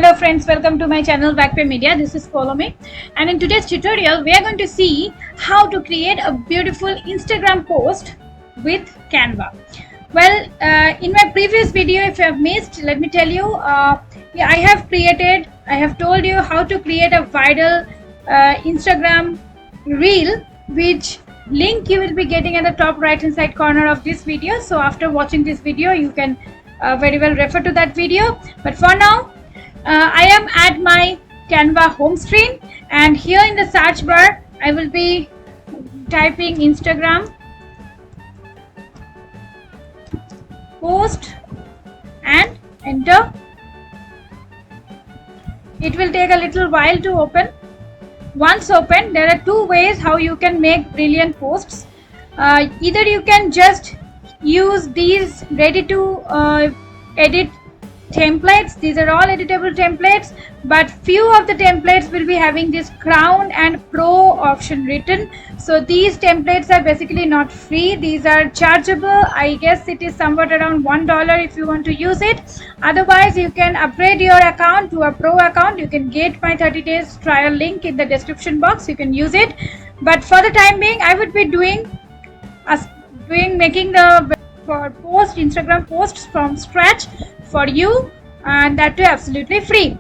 Hello friends, welcome to my channel VAGPE Media. This is Follow Me, and in today's tutorial we are going to see how to create a beautiful Instagram post with Canva. Well, in my previous video, if you have missed, let me tell you, I have told you how to create a viral Instagram reel, which link you will be getting at the top right hand side corner of this video. So after watching this video, you can very well refer to that video. But for now, I am at my Canva home screen, and here in the search bar I will be typing Instagram post and enter. It will take a little while to open. Once open, there are two ways how you can make brilliant posts. Either you can just use these ready to edit templates. These are all editable templates, but few of the templates will be having this crown and pro option written. So these templates are basically not free, these are chargeable. I guess it is somewhat around $1 if you want to use it. Otherwise, you can upgrade your account to a pro account. You can get my 30 days trial link in the description box. You can use it, but for the time being I would be making the Instagram posts from scratch for you, and that too absolutely free.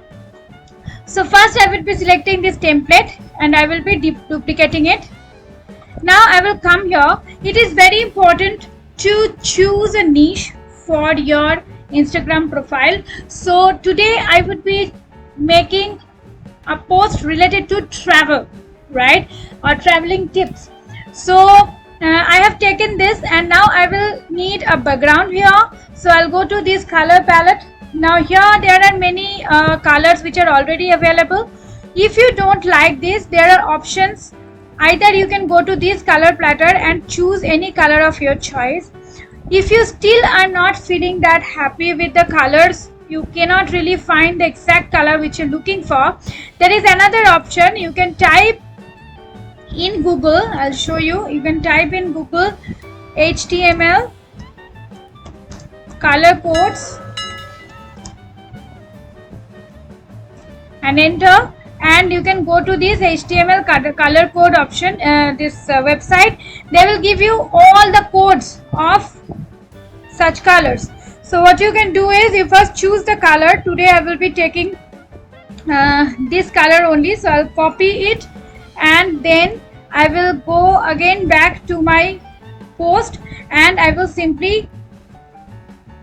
So first I will be selecting this template and I will be duplicating it. Now I will come here. It is very important to choose a niche for your Instagram profile. So today I would be making a post related to travel, right, or traveling tips. So I have taken this, and now I will need a background here. So I'll go to this color palette. Now here there are many colors which are already available. If you don't like this, there are options. Either you can go to this color platter and choose any color of your choice. If you still are not feeling that happy with the colors, you cannot really find the exact color which you're looking for, there is another option. You can type in Google, I'll show you. You can type in Google HTML color codes and enter, and you can go to this HTML color code option, this website. They will give you all the codes of such colors. So what you can do is you first choose the color. Today I will be taking this color only, so I'll copy it, and then I will go again back to my post and I will simply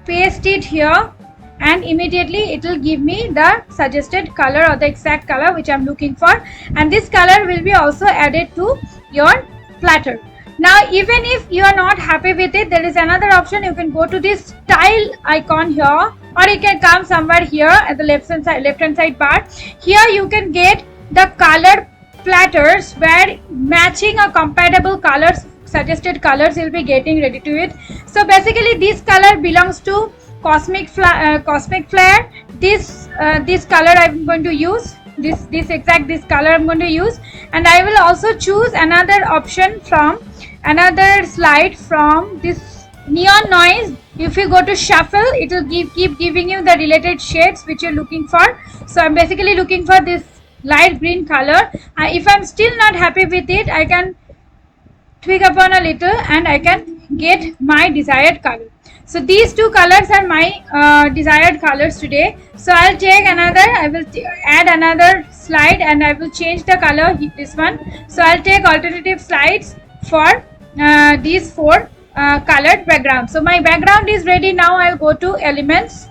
paste it here, and immediately it will give me the suggested color or the exact color which I'm looking for, and this color will be also added to your platter. Now even if you are not happy with it, there is another option. You can go to this style icon here, or you can come somewhere here at the left hand side bar. Here you can get the color platters where matching or compatible colors, suggested colors you'll be getting ready to it. So basically this color belongs to cosmic flare. This color I'm going to use, this color I'm going to use, and I will also choose another option from another slide from this neon noise. If you go to shuffle, it will keep giving you the related shades which you're looking for. So I'm basically looking for this light green color. If I'm still not happy with it, I can tweak upon a little and I can get my desired color. So these two colors are my desired colors today. So I'll take another, I will add another slide and I will change the color, this one. So I'll take alternative slides for these four colored backgrounds. So my background is ready. Now I'll go to elements.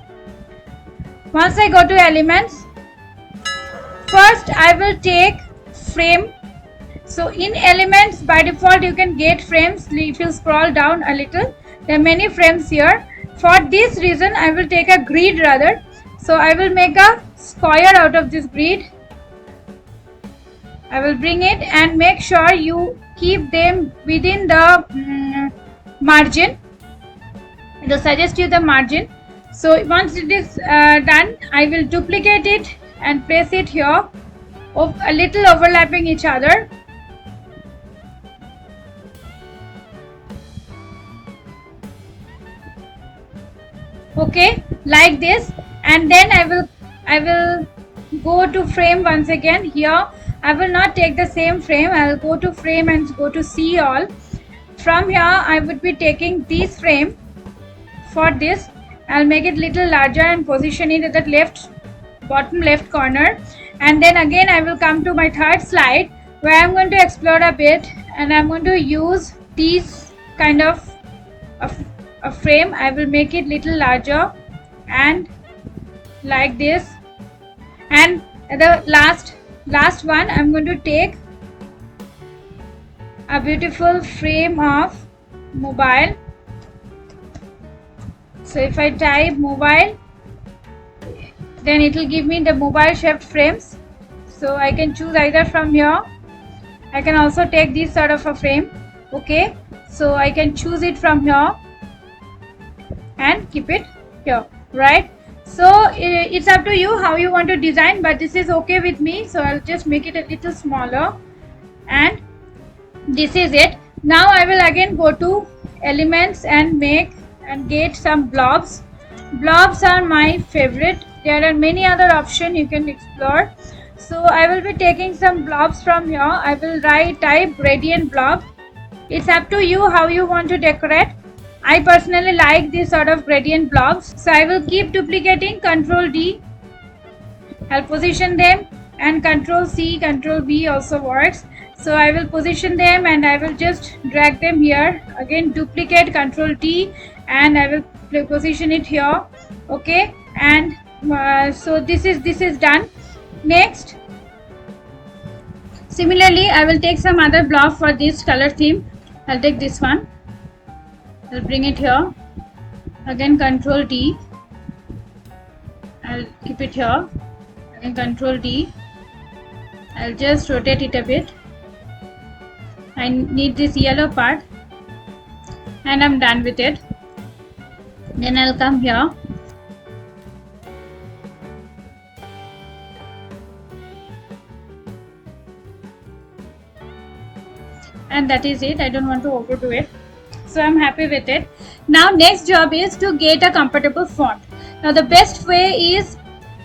Once I go to elements, first I will take frame. So in elements, by default you can get frames. If you scroll down a little, there are many frames here. For this reason I will take a grid rather. So I will make a square out of this grid. I will bring it and make sure you keep them within the margin. It will suggest you the margin. So once it is done, I will duplicate it and place it here, a little overlapping each other. Okay, like this, and then I will go to frame once again. Here I will not take the same frame. I'll go to frame and go to see all. From here I would be taking this frame. For this I'll make it little larger and position it at the bottom left corner, and then again I will come to my third slide where I'm going to explore a bit, and I'm going to use these kind of a frame. I will make it little larger and like this, and the last one I'm going to take a beautiful frame of mobile. So if I type mobile, then it will give me the mobile shaped frames. So I can choose either from here. I can also take this sort of a frame. Okay, so I can choose it from here and keep it here, right? So it's up to you how you want to design, but this is okay with me, so I'll just make it a little smaller, and this is it. Now I will again go to elements and get some blobs. Blobs are my favorite. There are many other options you can explore. So I will be taking some blobs from here. I will type gradient blob. It's up to you how you want to decorate. I personally like this sort of gradient blobs. So I will keep duplicating, Ctrl D. I'll position them, and Ctrl C, Ctrl V also works. So I will position them and I will just drag them here. Again duplicate, Ctrl T, and I will position it here. Okay, and so this is done. Next, similarly I will take some other blob for this color theme. I'll take this one. I'll bring it here. Again Ctrl T. I'll keep it here. Again Ctrl D. I'll just rotate it a bit. I need this yellow part, and I'm done with it. Then I'll come here. And that is it. I don't want to overdo it, so I'm happy with it. Now next job is to get a compatible font. Now the best way is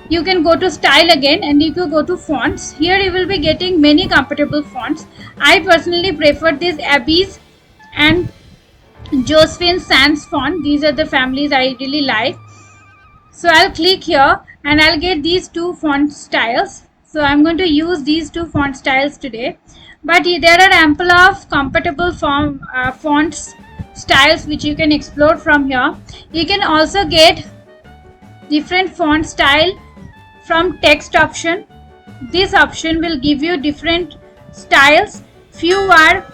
you can go to style again, and if you go to fonts, here you will be getting many compatible fonts. I personally prefer this Abby's and Josephine Sans font. These are the families I really like. So I'll click here and I'll get these two font styles. So I'm going to use these two font styles today, but there are ample of compatible fonts styles which you can explore from here. You can also get different font style from text option. This option will give you different styles. Few are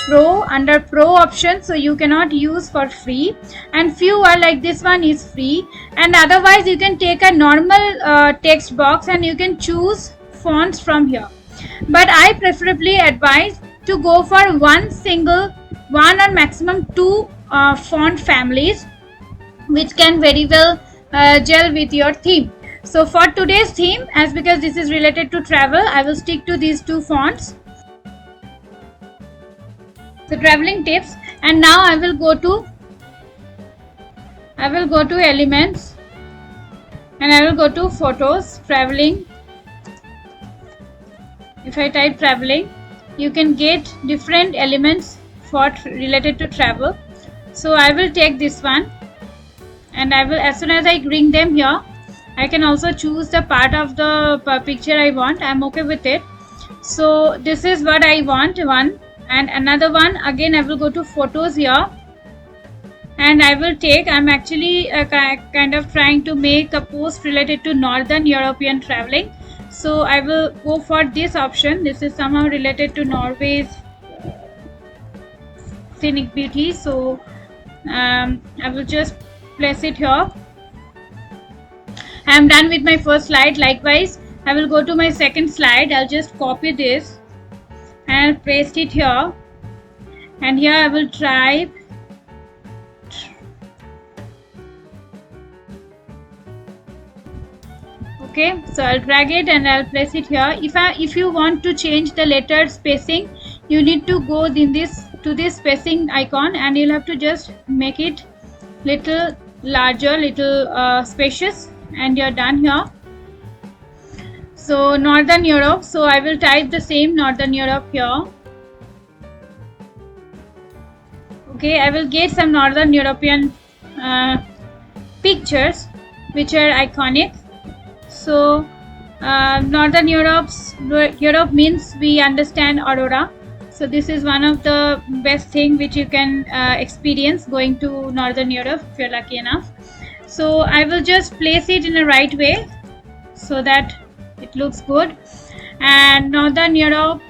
under pro option, so you cannot use for free, and few are like this one is free, and otherwise you can take a normal text box and you can choose fonts from here. But I preferably advise to go for one or maximum two font families which can very well gel with your theme. So for today's theme, because this is related to travel, I will stick to these two fonts. So traveling tips, and now I will go to elements, and I will go to photos, traveling. If I type traveling, you can get different elements for related to travel. So I will take this one, and I will, as soon as I bring them here, I can also choose the part of the picture I want. I'm okay with it. So this is what I want, one, and another one. Again I will go to photos here, and I will take, I'm actually kind of trying to make a post related to Northern European traveling. So I will go for this option. This is somehow related to Norway's scenic beauty. So I will just place it here. I am done with my first slide. Likewise, I will go to my second slide. I'll just copy this and I'll paste it here, and here I will type okay. So I'll drag it and I'll place it here. If you want to change the letter spacing, you need to go in this spacing icon, and you'll have to just make it little larger, little spacious, and you're done here. So Northern Europe, so I will type the same Northern Europe here. Okay, I will get some Northern European pictures which are iconic. So Northern Europe means we understand aurora. So this is one of the best thing which you can experience going to Northern Europe if you're lucky enough. So I will just place it in the right way so that it looks good. And Northern Europe,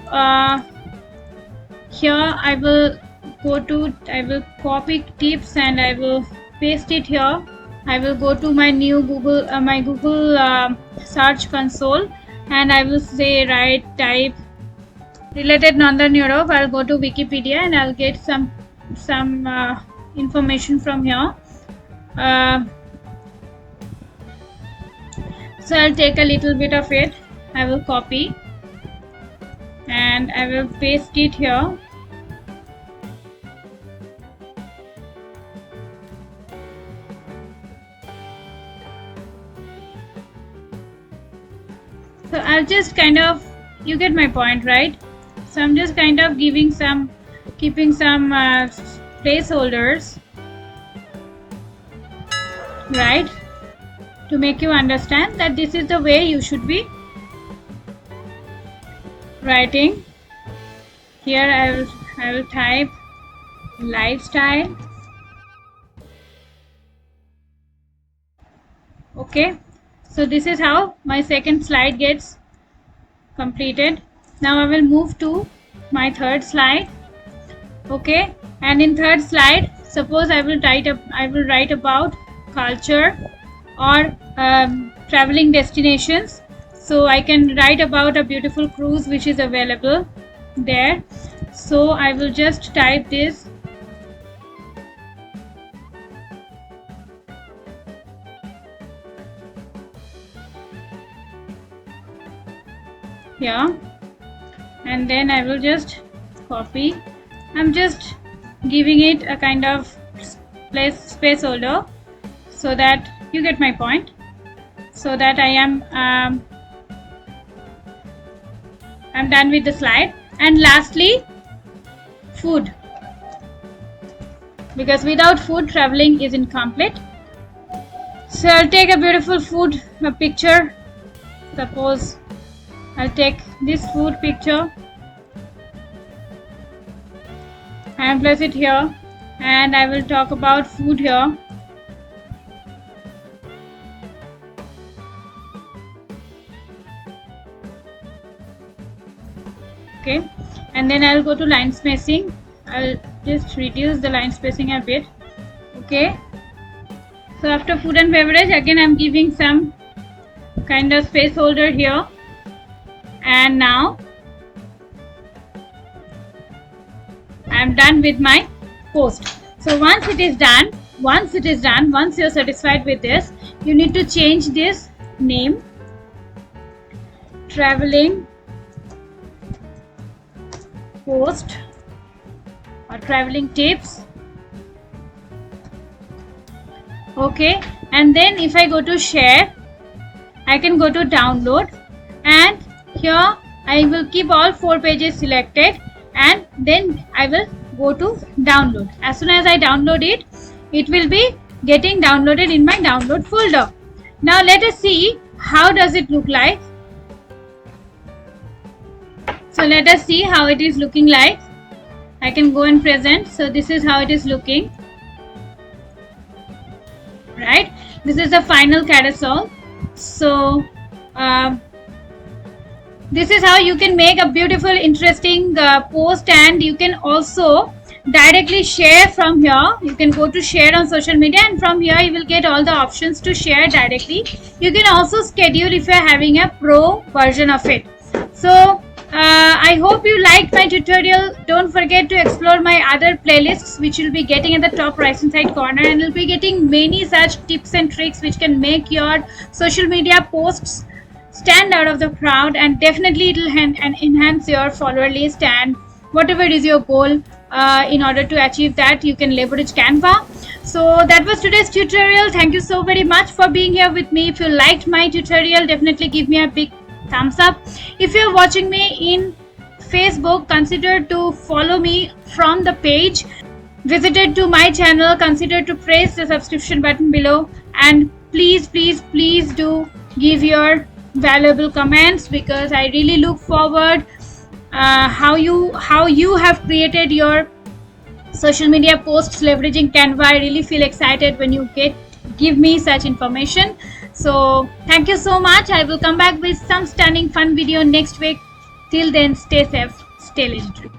here I will copy tips and I will paste it here. I will go to my new Google search console and I will say type related Northern Europe. I'll go to Wikipedia and I'll get some information from here. So I'll take a little bit of it. I will copy and I will paste it here. So I'll just kind of, you get my point, right? So I'm just kind of keeping some placeholders, right? To make you understand that this is the way you should be writing. Here I will type lifestyle. Okay, so this is how my second slide gets completed. Now I will move to my third slide. Okay, and in third slide, suppose I will write about culture or traveling destinations. So I can write about a beautiful cruise which is available there. So I will just type this. Here, and then I will just copy. I'm just giving it a kind of space holder so that you get my point, so that I'm done with the slide. And lastly, food, because without food traveling is incomplete. So I'll take a beautiful food picture. Suppose I'll take this food picture and place it here, and I will talk about food here. Okay, and then I'll go to line spacing. I'll just reduce the line spacing a bit. Okay, so after food and beverage, again I'm giving some kind of space holder here. And now I'm done with my post. So once it is done, once you're satisfied with this, you need to change this name, traveling post or traveling tips. Okay, and then if I go to share, I can go to download, and here I will keep all 4 pages selected, and then I will go to download. As soon as I download it, it will be getting downloaded in my download folder. Now let us see how does it look like. So let us see how it is looking like. I can go and present. So this is how it is looking, right? This is the final carousel. So this is how you can make a beautiful, interesting post, and you can also directly share from here. You can go to share on social media, and from here you will get all the options to share directly. You can also schedule if you are having a pro version of it. So I hope you liked my tutorial. Don't forget to explore my other playlists, which you'll be getting at the top right hand side corner, and you'll be getting many such tips and tricks which can make your social media posts stand out of the crowd, and definitely it will enhance your follower list, and whatever is your goal, in order to achieve that, you can leverage Canva. So that was today's tutorial. Thank you so very much for being here with me. If you liked my tutorial, definitely give me a big thumbs up. If you're watching me in Facebook, consider to follow me from the page. Visited to my channel, consider to press the subscription button below, and please do give your valuable comments, because I really look forward how you have created your social media posts leveraging Canva. I really feel excited when you give me such information. So thank you so much. I will come back with some stunning fun video next week. Till then, stay safe, stay legendary.